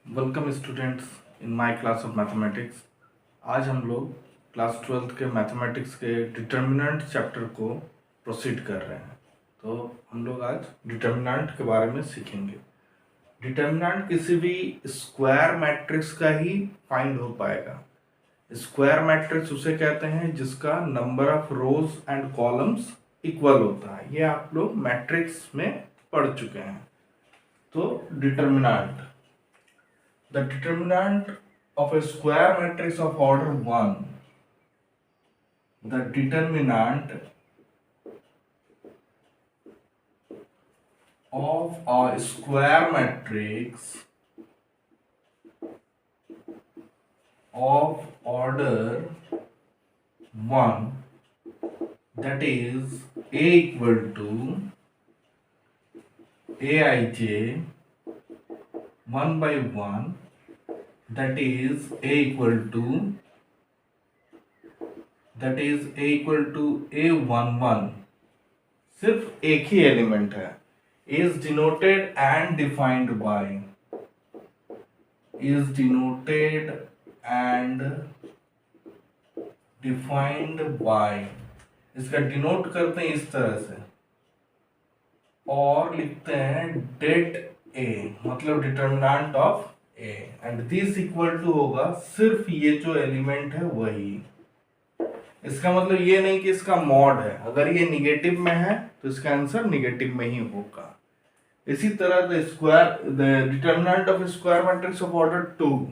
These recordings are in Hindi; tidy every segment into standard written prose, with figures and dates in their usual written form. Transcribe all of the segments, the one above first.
Welcome students in my class of mathematics. आज हम लोग क्लास 12th के मैथमेटिक्स के डिटर्मिनेंट चैप्टर को प्रोसीड कर रहे हैं। तो हम लोग आज डिटर्मिनेंट के बारे में सीखेंगे। डिटर्मिनेंट किसी भी स्क्वायर मैट्रिक्स का ही फाइंड हो पाएगा। स्क्वायर मैट्रिक्स उसे कहते हैं जिसका number of rose and columns equal होता है। ये आप लोग मैट्रिक्स में पढ़ चुके हैं। तो determinant, the determinant of a square matrix of order 1, the determinant of a square matrix of order 1, that is A equal to Aij 1 by 1, that is A equal to A11, सिर्फ एक ही एलिमेंट है। is denoted and defined by इसका डिनोट करते हैं इस तरह से और लिखते हैं det A, मतलब determinant of A, and this equal to होगा सिर्फ ये जो एलिमेंट है वही। इसका मतलब ये नहीं कि इसका मॉड है। अगर ये निगेटिव में है तो इसका आंसर निगेटिव में ही होगा। इसी तरह the determinant of square matrix of order 2,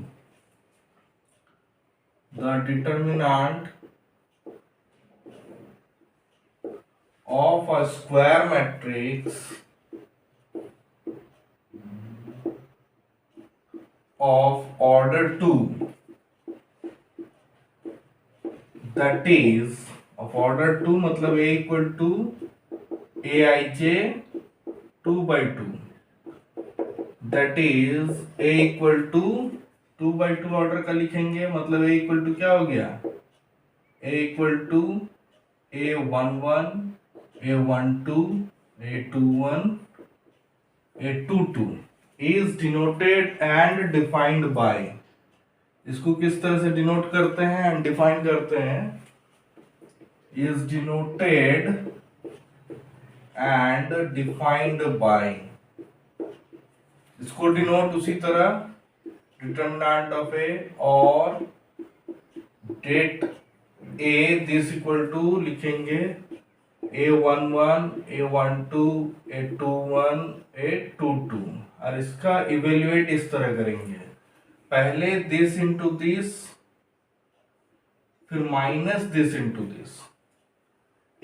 the determinant of a square matrix of order 2, that is of order 2 मतलब A equal to Aij 2 by 2, that is A equal to 2 by 2 order का लिखेंगे, मतलब A equal to क्या हो गया, A equal to A11, A12, A21, A22 is denoted and defined by। इसको किस तरह से डिनोट करते हैं एंड डिफाइन करते हैं, is denoted and defined by। इसको डिनोट उसी तरह डिटर्मिनेंट ऑफ ए और det A this equal to लिखेंगे A11, A12, A21, A22 और इसका इवेल्युएट इस तरह करेंगे, पहले दिस इंटू दिस, फिर minus this into this.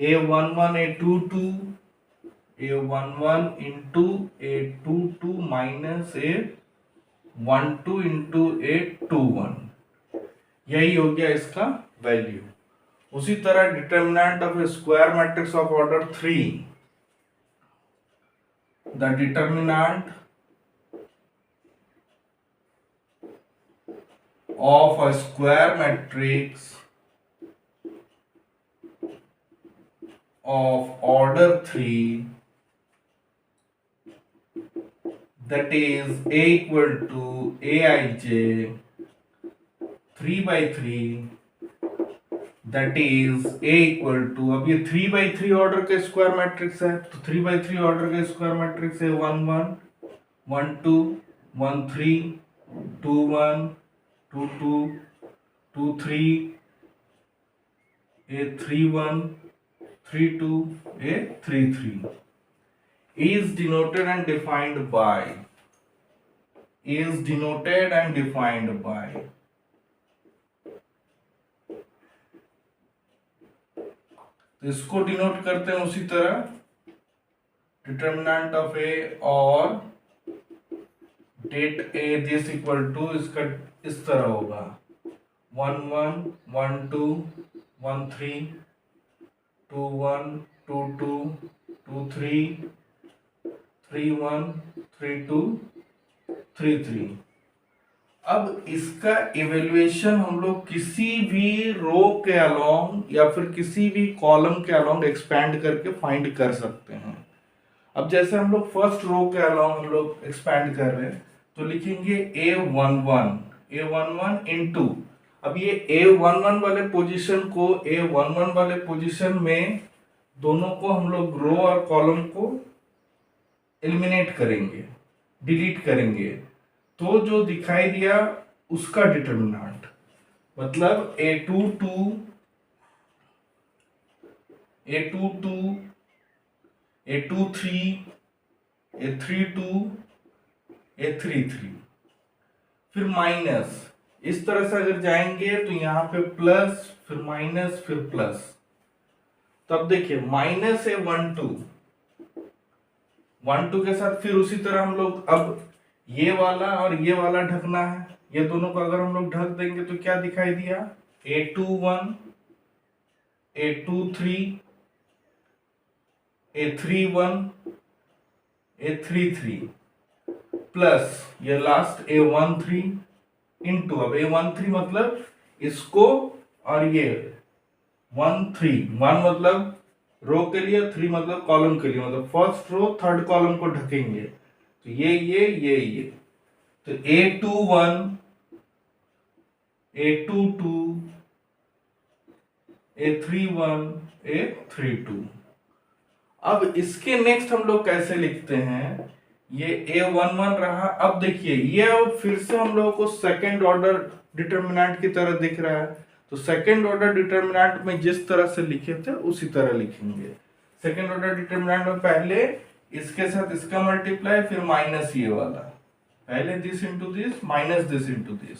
A11 A22, A11 into A22 minus A12 into A21, यही हो गया इसका वैल्यू। उसी तरह determinant of A square matrix of order 3, the determinant of a square matrix of order 3, that is A equal to Aij 3 by 3, that is A equal to, अब ये 3 by 3 ऑर्डर के स्क्वायर मैट्रिक्स है, तो 3 by 3 ऑर्डर के स्क्वायर मैट्रिक्स है 1 1 1 2 1 3 2 1 2 2 2 3 A3 1 3 2 A3 3 is denoted and defined by, is denoted and defined by। तो इसको डिनोट करते हैं उसी तरह डिटर्मिनेंट ऑफ ए और det A this equal to, इसका इस तरह होगा 1 1 1 2 1 3 2 1 2 2 2 3 3 1 3 2 3 3। अब इसका इवेल्युएशन हम लोग किसी भी रो के अलोंग या फिर किसी भी कॉलम के अलोंग एक्सपैंड करके फाइंड कर सकते हैं। अब जैसे हम लोग फर्स्ट रो के अलोंग हम लोग एक्सपैंड कर रहे हैं, तो लिखेंगे A11 इंटू, अब ये A11 वाले पोजीशन में दोनों को हम लोग रो और कॉलम को एलिमिनेट करेंगे, डिलीट करेंगे, तो जो दिखाई दिया उसका डिटर्मिनेंट, मतलब A22, A23, A32, A33, फिर माइनस, इस तरह से अगर जाएंगे तो यहाँ पे प्लस, फिर माइनस, फिर प्लस। तो अब देखिए माइनस है 1 2 के साथ, फिर उसी तरह हम लोग अब ये वाला और ये वाला ढकना है, ये दोनों को अगर हम लोग ढक देंगे तो क्या दिखाई दिया, A21, A23, A31, A33 plus ये लास्ट A13 इंटू, अब A13 मतलब इसको और ये 1 मतलब रो के लिए, 3 मतलब कॉलम के लिए, मतलब फर्स्ट रो थर्ड कॉलम को ढकेंगे, तो ये तो A21, A22, A31, A32। अब इसके नेक्स्ट हम लोग कैसे लिखते हैं, ये A11 रहा। अब देखिए ये अब फिर से हम लोगों को सेकेंड ऑर्डर डिटर्मिनेंट की तरह दिख रहा है, तो सेकेंड ऑर्डर डिटर्मिनेंट में जिस तरह से लिखे थे उसी तरह लिखेंगे। सेकेंड ऑर्डर डिटर्मिनेंट में पहले इसके साथ इसका मल्टीप्लाई, फिर माइनस ये वाला, पहले this into this, minus this into this,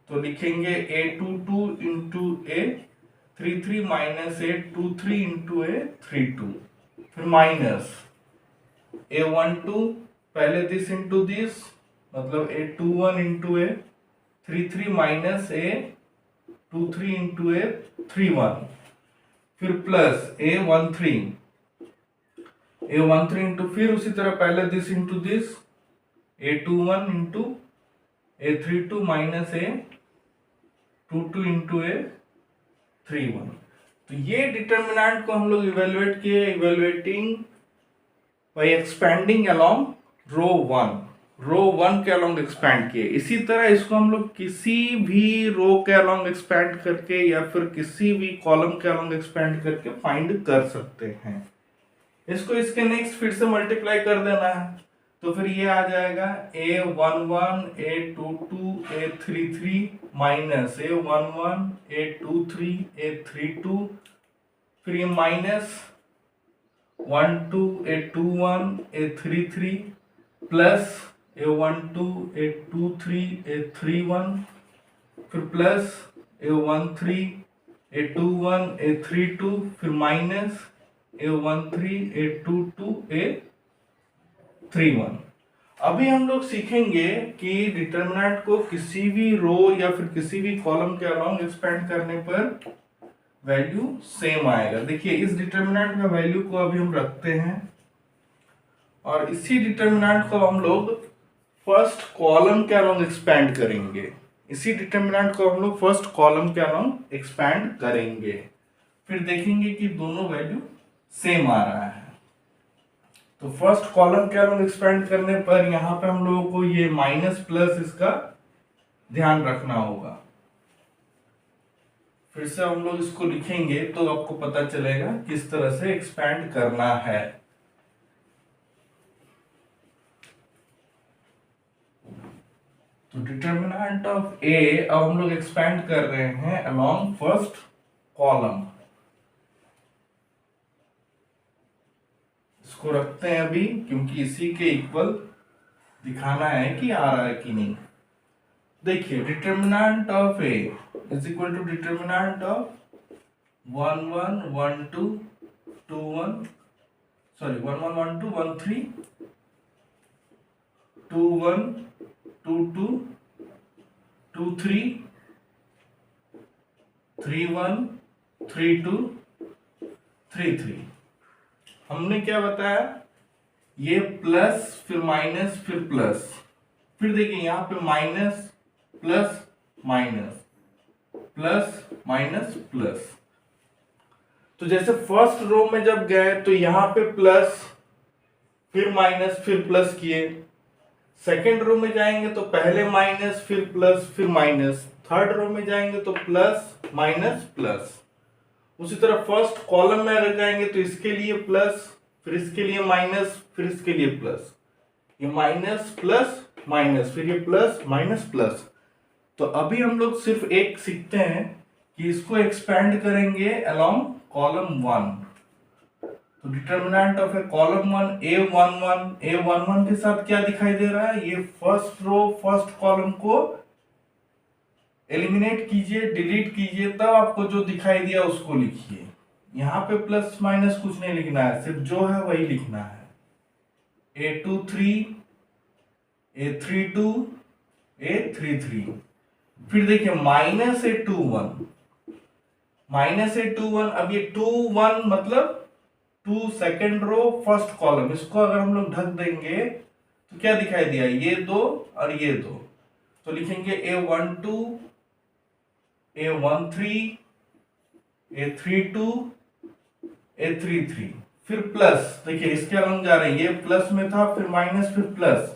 तो लिखेंगे A22 into A33 minus A23 into A32, फिर माइनस A12, पहले दिस इंटू दिस, मतलब A21 into A33 minus A23 into A31, फिर प्लस A13 इंटू, फिर उसी तरह पहले this into this, A21 into A32 minus A22 into A31। तो ये डिटर्मिनेंट को हम लोग इवेलुएट किए, इवेलुएटिंग बाय एक्सपेंडिंग अलोंग रो 1 के अलोंग एक्सपैंड किए। इसी तरह इसको हम लोग किसी भी रो के अलोंग एक्सपैंड करके या फिर किसी भी कॉलम के अलोंग एक्सपैंड करके फाइंड कर सकते हैं। इसको इसके नेक्स्ट फिर से मल्टीप्लाई कर देना है, तो फिर ये आ जाएगा A11, A22, A33 minus A11, A23, A32, फिर ये minus 1 2 A21, A33 plus A12, A23, A31, फिर प्लस A13, A21, A32, फिर माइनस A13, A22, A31। अभी हम लोग सीखेंगे कि डिटर्मिनेंट को किसी भी रो या फिर किसी भी कॉलम के अलोंग एक्सपेंड करने पर वैल्यू सेम आएगा। देखिए इस डिटर्मिनेंट का वैल्यू को अभी हम रखते हैं और इसी डिटर्मिनेंट को हम लोग फर्स्ट कॉलम के अलोंग एक्सपेंड करेंगे। इसी डिटर्मिनेंट को हम लोग फर्स्ट कॉलम के अलोंग एक्सपेंड करेंगे, फिर देखेंगे कि दोनों वैल्यू सेम आ रहा है। तो फर्स्ट कॉलम के अलोंग एक्सपेंड करने पर यहां पे हम लोगों को ये माइनस प्लस इसका ध्यान रखना होगा। फिर से हम लोग इसको लिखेंगे तो आपको पता चलेगा किस तरह से एक्सपेंड करना है। तो डिटर्मिनेंट ऑफ ए अब हम लोग एक्सपेंड कर रहे हैं अलोंग फर्स्ट कॉलम। इसको रखते हैं अभी क्योंकि इसी के इक्वल दिखाना है कि आ रहा है कि नहीं। देखिए determinant of A is equal to determinant of 1 1 1 2 2 1 sorry 1 1 1 2 1 3 2 1 2 2 2 3 3 1 3 2 3 3। हमने क्या बताया, ये प्लस फिर माइनस फिर प्लस, फिर देखिए यहां पे minus plus minus plus minus plus. तो जैसे फर्स्ट रो में जब गए तो यहां पे प्लस फिर माइनस फिर प्लस किए, सेकेंड रो में जाएंगे तो पहले माइनस फिर प्लस फिर माइनस, थर्ड रो में जाएंगे तो प्लस माइनस प्लस। उसी तरह फर्स्ट कॉलम में अगर जाएंगे तो इसके लिए प्लस, फिर इसके लिए माइनस, फिर इसके लिए प्लस, ये माइनस प्लस माइनस, फिर ये प्लस माइनस प्लस। तो अभी हम लोग सिर्फ एक सीखते हैं कि इसको एक्सपेंड करेंगे अलोंग कॉलम वन। तो determinant of A column one A11 के साथ क्या दिखाई दे रहा है, ये फर्स्ट रो फर्स्ट कॉलम को एलिमिनेट कीजिए, डिलीट कीजिए, तब आपको जो दिखाई दिया उसको लिखिए। यहाँ पे प्लस माइनस कुछ नहीं लिखना है, सिर्फ जो है वही लिखना है। A23 A32 A33। फिर देखिए -A21 अब ये 21 मतलब 2 सेकेंड रो फर्स्ट कॉलम, इसको अगर हम लोग ढक देंगे तो क्या दिखाई दिया, ये दो और ये दो। तो लिखेंगे A12 A13 A32 A33। फिर प्लस, देखिए इसके अलग जा रहे हैं, ये प्लस में था फिर माइनस फिर प्लस।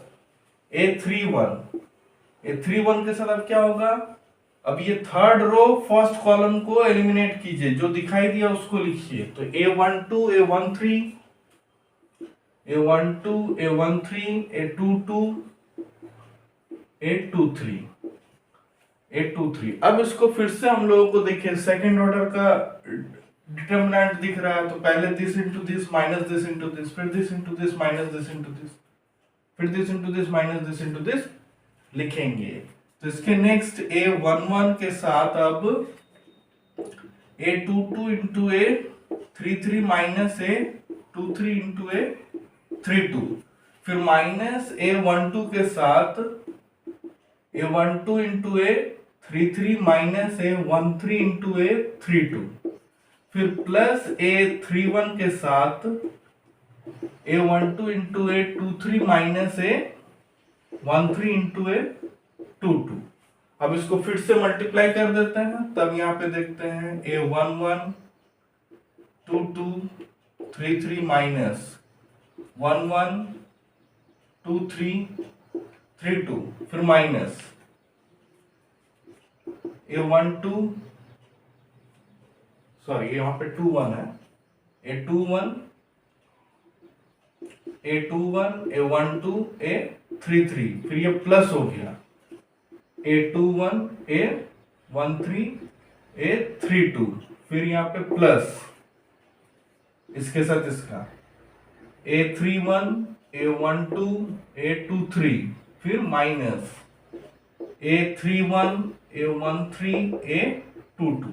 A31 के साथ अब क्या होगा, अब ये थर्ड रो फर्स्ट कॉलम को एलिमिनेट कीजिए, जो दिखाई दिया उसको लिखिए। तो A12 A13 A22 A23। अब इसको फिर से हम लोगों को देखिए सेकंड ऑर्डर का डिटर्मिनेंट दिख रहा है, तो पहले this into this minus this into this, फिर this into this minus this into this, फिर this into this minus this into this लिखेंगे। तो इसके नेक्स्ट A11 के साथ अब A22 into A33 minus A23 into A32, फिर माइनस A12 के साथ A12 into A33 minus A13 into A32, फिर प्लस A31 के साथ A12 into A23 minus A13 into A22। अब इसको फिर से मल्टीप्लाई कर देते हैं, तब यहाँ पे देखते हैं A11 22 33 माइनस 11 23 32, फिर माइनस A12 सॉरी यहाँ पे 21 है, A21 A12 A33, फिर ये प्लस हो गया A21 A13 A32, फिर यहाँ पे प्लस इसके साथ इसका A31 A12 A23, फिर माइनस A31 A13 A22।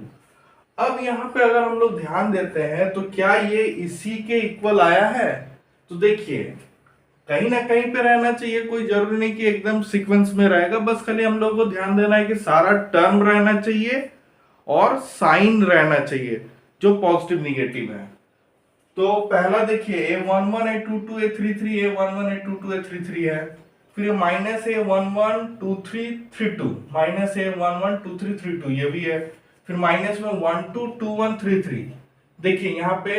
अब यहाँ पे अगर हम लोग ध्यान देते हैं तो क्या ये इसी के इक्वल आया है, तो देखिए कहीं ना कहीं पे रहना चाहिए, कोई जरूरी नहीं कि एकदम सीक्वेंस में रहेगा, बस खाली हम लोग को ध्यान देना है कि सारा टर्म रहना चाहिए और साइन रहना चाहिए जो पॉजिटिव निगेटिव है। तो पहला देखिए A11 A22 A33 A11 A22 A33 है, फिर माइनस A11 23 32 माइनस A11 23 32 ये भी है, फिर माइनस में 1 2 2 1 3 3, देखिए यहाँ पे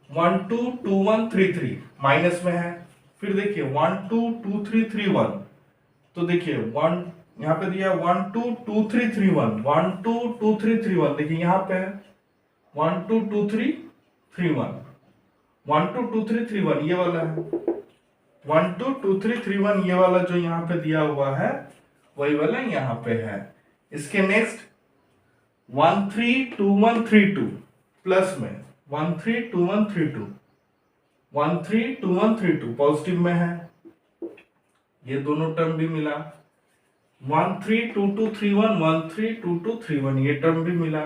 1 2 2 1 3 3 माइनस में है, फिर देखिए 1 2 2 3 3 1, तो देखिए 1 यहाँ पे दिया 1 2 2 3 3 1 1 2 2 3 3 1, देखिए यहाँ पे है 1 2 2 3 3 1 1 2 2 3 3 1 ये वाला है, 1 2 2 3 3 1 ये वाला जो यहाँ पे दिया हुआ है वही वाला यहाँ पे है। इसके नेक्स्ट 1 3 2 1 3 2 प्लस में 1 3 2 1 3 2 1 3 2 1 3 2 पॉजिटिव में है, ये दोनों टर्म भी मिला। 1 3 2 2 3 1 1 3 2 2 3 1 ये टर्म भी मिला।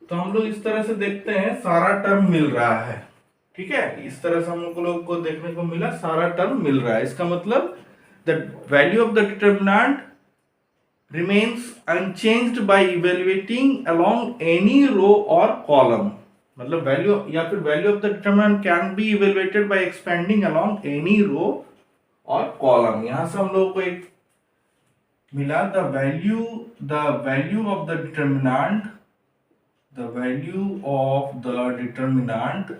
तो हम लोग इस तरह से देखते हैं सारा टर्म मिल रहा है, ठीक है, इस तरह से हम लोग को देखने को मिला सारा टर्म मिल रहा है। इसका मतलब the value of the determinant remains unchanged by evaluating along any row or column, मतलब वैल्यू या फिर value of the determinant can be evaluated by expanding along any row or column. यहां से हम लोगों को एक मिला the value of the determinant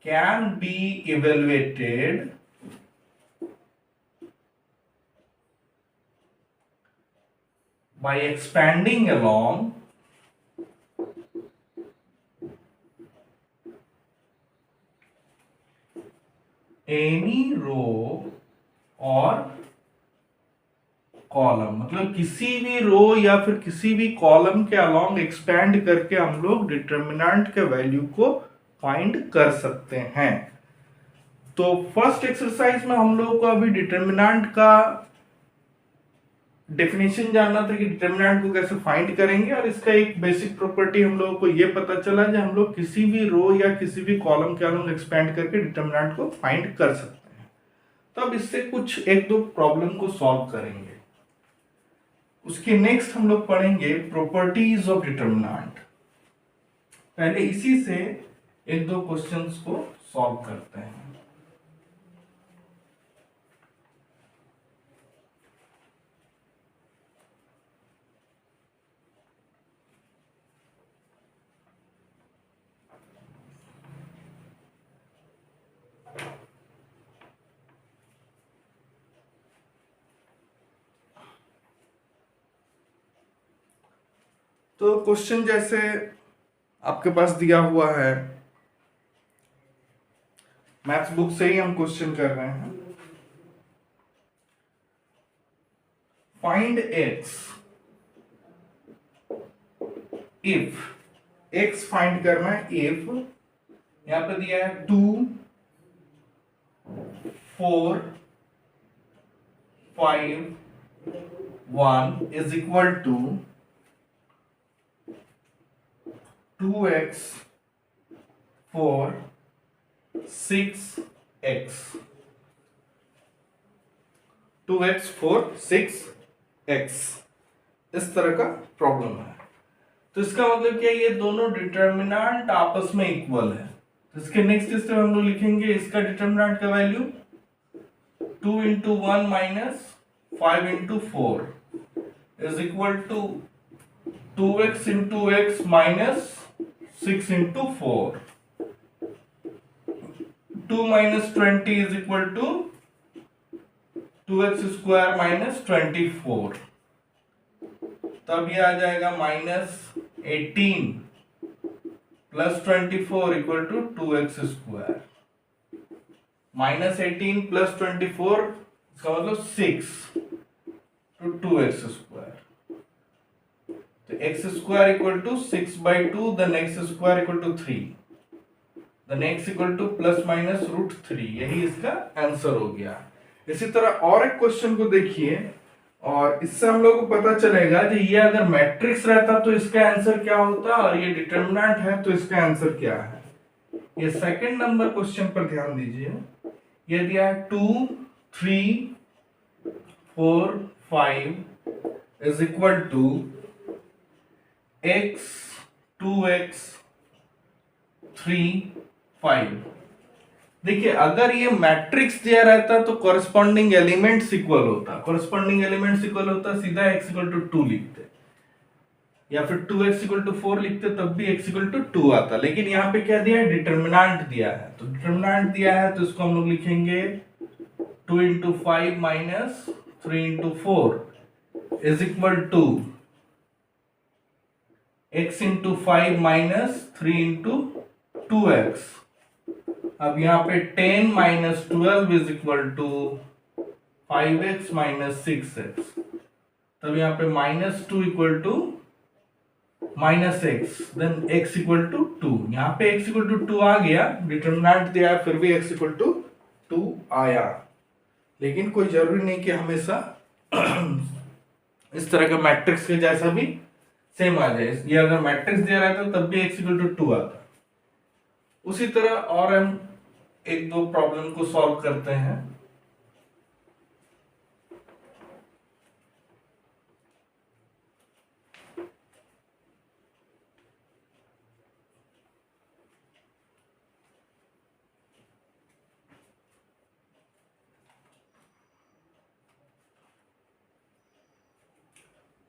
can be evaluated by expanding along any row or column, मतलब किसी भी रो या फिर किसी भी कॉलम के अलोंग एक्सपैंड करके हम लोग डिटर्मिनेंट के वैल्यू को फाइंड कर सकते हैं। तो फर्स्ट एक्सरसाइज में हम लोग को अभी डिटर्मिनेंट का डेफिनेशन जानना था कि डिटर्मिनेंट को कैसे फाइंड करेंगे, और इसका एक बेसिक प्रॉपर्टी हम लोगों को ये पता चला कि हम लोग किसी भी रो या किसी भी कॉलम के अलोंग एक्सपैंड करके डिटर्मिनेंट को फाइंड कर सकते हैं। तो अब इससे कुछ एक दो प्रॉब्लम को सॉल्व करेंगे। उसके नेक्स्ट हम लोग पढ़ेंगे प्रॉपर्टीज ऑफ डिटर्मिनेंट। पहले इसी से एक दो क्वेश्चंस को सॉल्व करते हैं। तो क्वेश्चन जैसे आपके पास दिया हुआ है, मैथ्स बुक से ही हम क्वेश्चन कर रहे हैं। Find x if, x find करना है इफ, यहां पे दिया है 2, 4, 5, 1 is equal to 2x 4 6x, 2x 4 6x, इस तरह का प्रॉब्लम है। तो इसका मतलब क्या है, ये दोनों डिटर्मिनेंट आपस में इक्वल है। तो इसके नेक्स्ट स्टेप हम लोग लिखेंगे इसका डिटर्मिनेंट का value 2 into 1 minus 5 into 4 is equal to 2x into x minus 6 into 4. 2 minus 20 is equal to 2x square minus 24. तब ये आ जाएगा -18 plus 24 equal to 2x square. -18 plus 24 इसका मतलब 6 to 2x square. तो x square equal to 6 by 2, then x square equal to 3, then x equal to plus minus √3, यही इसका आंसर हो गया। इसी तरह और एक क्वेश्चन को देखिए, और इससे हम लोग को पता चलेगा कि ये अगर मैट्रिक्स रहता तो इसका आंसर क्या होता, और ये डिटर्मिनेंट है तो इसका आंसर क्या है। ये सेकंड नंबर क्वेश्चन पर ध्यान दीजिए। ये दिया है 2, 3, 4, 5 is equal to x 2x 3 5। देखिए अगर ये मैट्रिक्स दिया रहता तो कॉरेस्पॉन्डिंग एलिमेंट्स इक्वल होता, कॉरेस्पॉन्डिंग एलिमेंट्स इक्वल होता सीधा x इक्वल टू 2 लिखते, या फिर 2x इक्वल टू 4 लिखते तब भी x इक्वल टू 2 आता। लेकिन यहाँ पे क्या दिया है, डिटर्मिनेंट दिया है। तो डिटर्मिनेंट दिया है तो इसको हम लोग लिखेंगे 2 into 5 minus 3 into 4 is equal to x into 5 minus 3 into 2x। अब यहाँ पे 10 minus 12 is equal to 5x minus 6x। तब यहाँ पे -2 equal to -x, then x equal to 2। यहाँ पे x equal to 2 आ गया, डिटर्मिनेंट दिया है फिर भी x equal to 2 आया। लेकिन कोई जरूरी नहीं कि हमेशा इस तरह का मैट्रिक्स के जैसा भी सेम आ जाए। ये अगर मैट्रिक्स दिया रहता तब भी x इक्वल टू 2 आता। उसी तरह और हम एक दो प्रॉब्लम को सॉल्व करते हैं।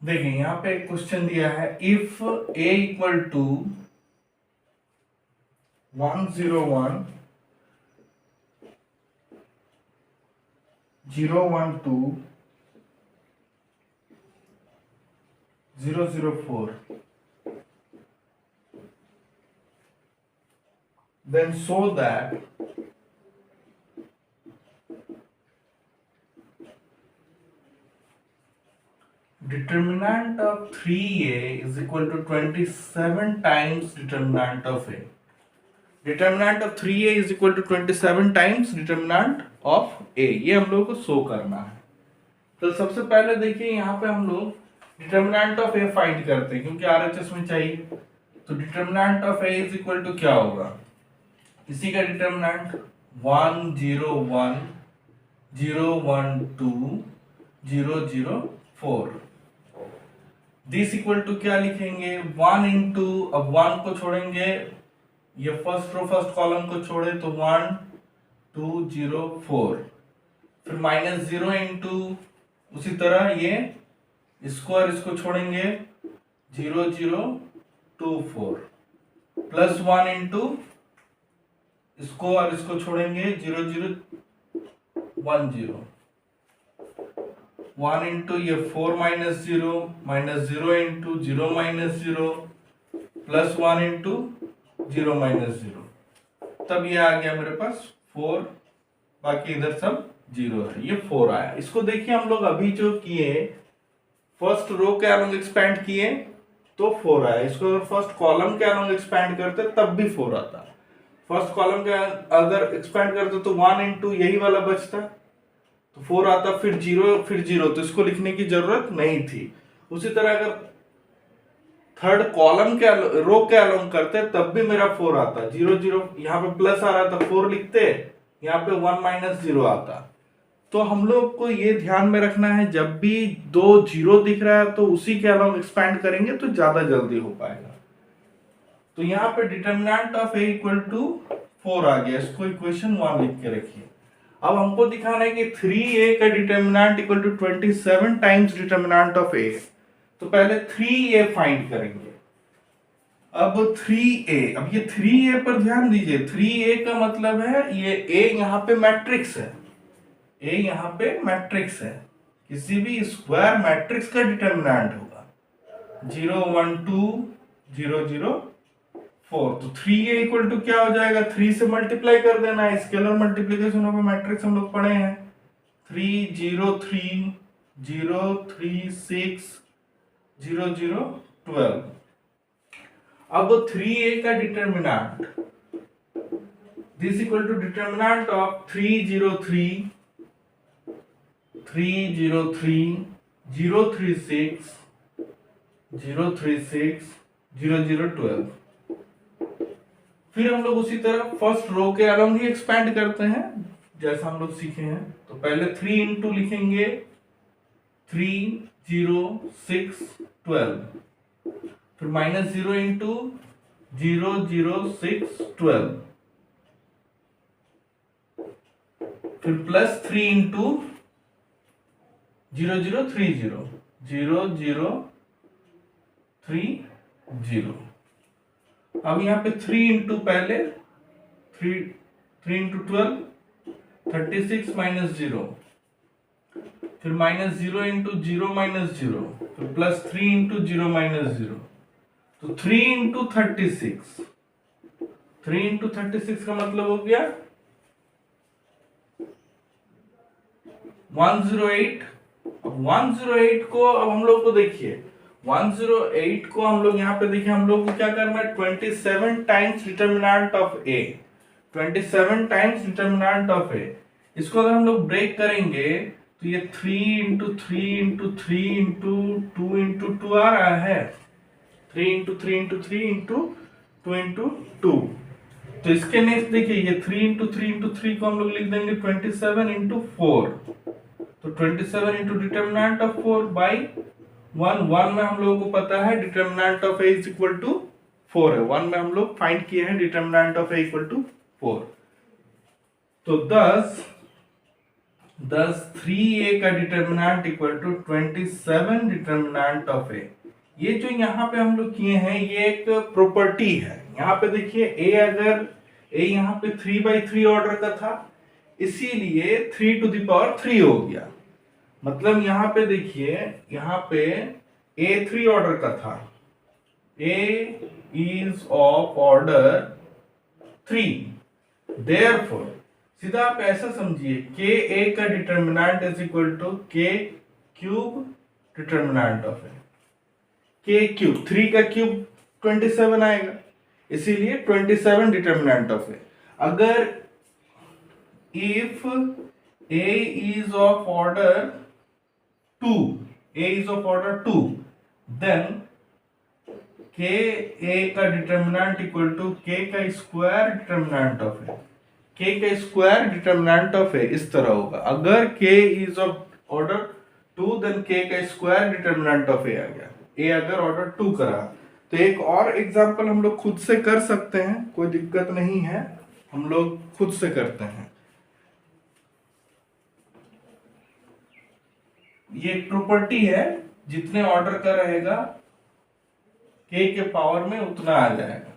देखिए यहां पे एक क्वेश्चन दिया है, if a equal to 101 012 004. Then so that determinant of 3a is equal to 27 times determinant of a. Determinant of 3a is equal to 27 times determinant of a. ये हम लोगों को शो करना है. तो सबसे पहले देखिए यहाँ पे हम लोग डिटर्मिनेंट ऑफ ए फाइंड करते हैं क्योंकि आरएचएस में चाहिए. तो determinant of A is equal to क्या होगा, इसी का डिटर्मिनेंट 1 0 1 0 1 2 0 0 4. दिस इक्वल टू क्या लिखेंगे 1 इंटू, अब 1 को छोड़ेंगे, ये फर्स्ट रो फर्स्ट कॉलम को छोड़े तो 1 2 0 4. फिर माइनस 0 इंटू, उसी तरह ये इसको और इसको छोड़ेंगे 0 0 2 4. प्लस 1 इंटू, इसको और इसको छोड़ेंगे 0 0 1 0. 1 इंटू ये 4 minus 0 into 0 minus 0 plus 1 into 0 minus 0. तब ये आ गया मेरे पास 4, बाकी इधर सब 0 है, ये 4 आया. इसको देखिए हम लोग अभी जो किए, फर्स्ट रो के अलोंग एक्सपैंड किए तो 4 आया. इसको अगर फर्स्ट कॉलम के अलोंग एक्सपैंड करते तब भी 4 आता. फर्स्ट कॉलम के अगर एक्सपैंड करते तो 1 इंटू यही वाला बचता तो 4 आता, फिर 0, तो इसको लिखने की जरूरत नहीं थी. उसी तरह अगर थर्ड कॉलम के रो के अलोंग करते तब भी मेरा 4 आता. 0 0 यहाँ पे प्लस आ रहा था, 4 लिखते, यहाँ पे 1 माइनस 0 आता. तो हम लोग को ये ध्यान में रखना है, जब भी 2 0 दिख रहा है तो उसी के अलोंग एक्सपैंड करेंगे तो ज्यादा जल्दी हो पाएगा. तो यहाँ पे determinant of A equal to 4 आ गया. इसको इक्वेशन 1 लिख के रखिए. अब हमको दिखाना है कि 3a का determinant equal to 27 times determinant of a. तो पहले 3a फाइंड करेंगे. अब 3a, अब ये 3a पर ध्यान दीजिए. 3a का मतलब है ये a यहाँ पे मैट्रिक्स है, a यहाँ पे मैट्रिक्स है. किसी भी स्क्वायर मैट्रिक्स का डिटर्मिनेंट होगा 0 1 2 0 0 4. तो 3a इक्वल टू क्या हो जाएगा, 3 से मल्टीप्लाई कर देना है. स्केलर मल्टीप्लिकेशन ऑफ मैट्रिक्स हम लोग पढ़े हैं. 3 0 3 0 3 6 0 0 12. अब 3a का determinant, this equal to determinant of 3 0 3 3 0 3 0 3 6 0 3 6 0 0 12. फिर हम लोग उसी तरह फर्स्ट रो के अलोंग ही एक्सपैंड करते हैं जैसा हम लोग सीखे हैं. तो पहले 3 इंटू लिखेंगे 3 0 6 12. फिर माइनस 0 इंटू 0 0 6 12. फिर प्लस 3 इंटू 0 0 3 0 0 0 3 0. अब यहाँ पे 3 इंटू पहले 3 इंटू 12 36 माइनस 0. फिर माइनस 0 इंटू 0 माइनस 0. फिर प्लस 3 इंटू 0 माइनस 0. तो 3 इंटू 36, 3 इंटू 36 का मतलब हो गया 108. अब 108 को अब हम लोग को देखिए 108 को हम लोग यहाँ पे देखिए हम लोग को क्या करना है 27 times determinant of A. 27 times determinant of A. इसको अगर हम लोग ब्रेक करेंगे तो ये 3 इंटू 3 इंटू 3 इंटू 2 इंटू 2 आ रहा है. 3 इंटू 3 इंटू 3 इंटू 2 इंटू 2. तो इसके नेक्स्ट देखिए ये 3 इंटू 3 इंटू 3 को हम लोग लिख देंगे 27 इंटू 4. तो 27 इंटू डिटर्मिनेंट ऑफ 4 बाई 1 में हम लोगों को पता है determinant of A is equal to 4 है. 1 में हम लोग फाइंड किए हैं determinant of A equal to 4. तो 10 3a का determinant equal to 27 determinant of A. ये जो यहाँ पे हम लोग किए हैं ये एक प्रॉपर्टी है. यहाँ पे देखिए a अगर a यहाँ पे 3/3 ऑर्डर का था, इसीलिए 3⁻³ हो गया। मतलब यहाँ पे देखिए, यहाँ पे A3 ऑर्डर का था, A is of order 3, therefore सीधा आप ऐसा समझिए के ए का डिटर्मिनेंट इज इक्वल टू के क्यूब डिटर्मिनेंट ऑफ ए। के क्यूब 3 का क्यूब 27 आएगा, इसीलिए 27 डिटर्मिनेंट ऑफ ए। अगर if A is of order 2, A is of order 2, then के ए का डिटर्मिनेंट इक्वल टू के का स्क्वायर डिटर्मिनेंट ऑफ ए। के का स्क्वायर डिटर्मिनेंट ऑफ ए इस तरह होगा, अगर के इज ऑफ ऑर्डर 2 देन के का स्क्वायर डिटर्मिनेंट ऑफ ए आ गया। ए अगर ऑर्डर 2 करा, तो एक और एग्जांपल हम लोग खुद से कर सकते हैं, कोई दिक्कत नहीं है, हम लोग खुद से करते हैं। ये एक प्रॉपर्टी है, जितने ऑर्डर का रहेगा के पावर में उतना आ जाएगा।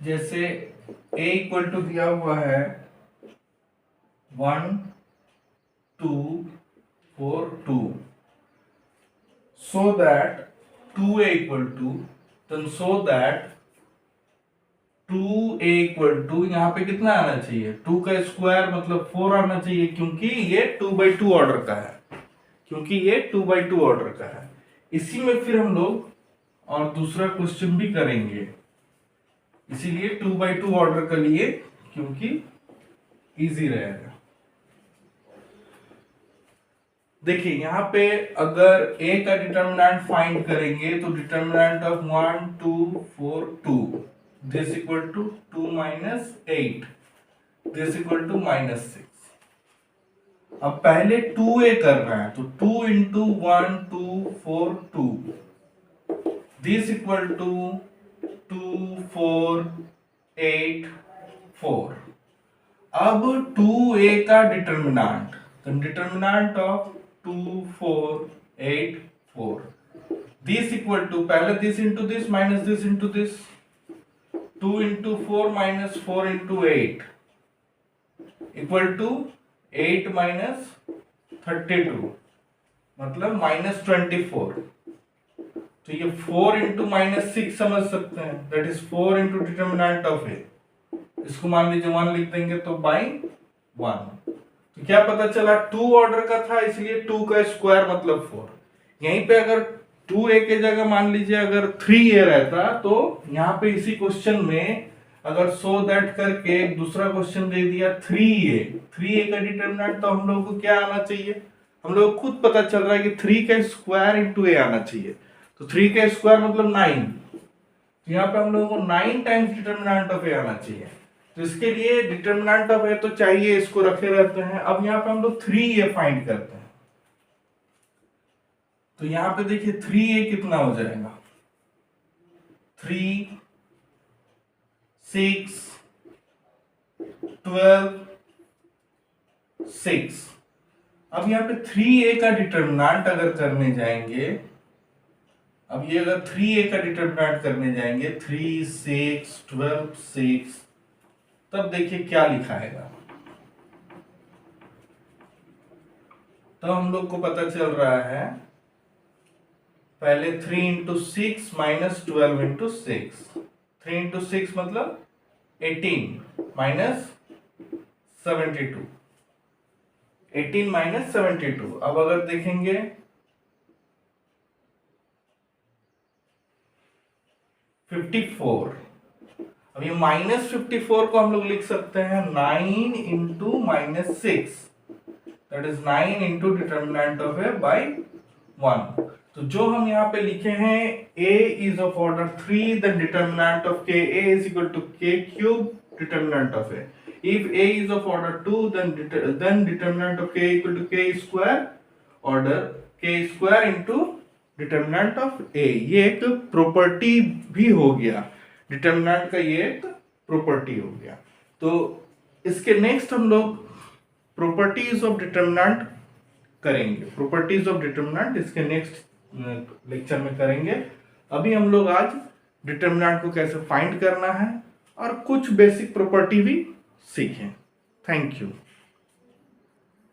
जैसे a इक्वल टू दिया हुआ है 1 2 4 2, so that 2a equal to, then so that 2a equal to यहाँ पे कितना आना चाहिए, 2 का स्क्वायर मतलब 4 आना चाहिए, क्योंकि ये 2/2 ऑर्डर का है, क्योंकि ये 2/2 ऑर्डर का है। इसी में फिर हम लोग और दूसरा क्वेश्चन भी करेंगे, इसीलिए 2/2 ऑर्डर के लिए, क्योंकि इजी रहेगा। देखिए यहाँ पे अगर a का डिटर्मिनेंट फाइंड करेंगे तो determinant of 1 2 4 2, this equal to 2 - 8, this equal to -6। अब पहले 2a करना है, तो 2 × 1 2 4 2, दिस इक्वल टू 2 4 8 4। अब 2a का डिटर्मिनेंट, तो determinant of 2 4 8 4, this equal to, पहले this into this minus this into this, 2 × 4 - 4 × 8 equal to 8 - 32, मतलब -24। तो ये 4 × -6 समझ सकते हैं, that is 4 × determinant of A. इसको मान लीजिए 1 लिख देंगे तो बाई 1। तो क्या पता चला, 2 ऑर्डर का था, इसलिए 2 का स्क्वायर मतलब 4। यहीं पे अगर 2a के जगह मान लीजिए अगर 3a रहता, तो यहाँ पे इसी क्वेश्चन में अगर सो दैट करके एक दूसरा क्वेश्चन दे दिया 3a का डिटर्मिनेंट, तो हम लोगों को क्या आना चाहिए, हम लोग को खुद पता चल रहा है कि 3 का स्क्वायर × a आना चाहिए। तो 3 का स्क्वायर मतलब 9, तो यहाँ पे हम लोगों को 9 टाइम्स डिटर्मिनेंट ऑफ ए आना चाहिए। तो इसके लिए डिटर्मिनेंट ऑफ ए तो चाहिए, इसको रखे रहते हैं। अब यहाँ पे हम लोग 3a फाइंड करते हैं, तो यहाँ पे देखिए 3a कितना हो जाएगा, 3 6 12 6। अब यहाँ पे 3a का डिटर्मिनेंट अगर करने जाएंगे, अब ये अगर 3a का डिटर्मिनेंट करने जाएंगे, 3 6 12 6, तब देखिए क्या लिखाएगा। तो हम लोग को पता चल रहा है, पहले 3 × 6 - 12 × 6, 3 × 6 मतलब 18 - 72, 18 - 72। अब अगर देखेंगे 54, अब ये -54 को हम लोग लिख सकते हैं 9 × -6, that is 9 × determinant of A by 1। तो जो हम यहाँ पे लिखे हैं, a is of order 3, then determinant of k a is equal to k cube determinant of a. If a is of order 2, then determinant of k equal to k square order k square into determinant of a। ये एक प्रॉपर्टी भी हो गया, डिटर्मिनेंट का ये एक प्रॉपर्टी हो गया। तो इसके नेक्स्ट हम लोग प्रॉपर्टीज ऑफ डिटर्मिनेंट करेंगे। प्रॉपर्टीज ऑफ डिटर्मिनेंट इसके नेक्स्ट लेक्चर में करेंगे। अभी हम लोग आज डिटर्मिनेंट को कैसे फाइंड करना है और कुछ बेसिक प्रॉपर्टी भी सीखें। Thank you.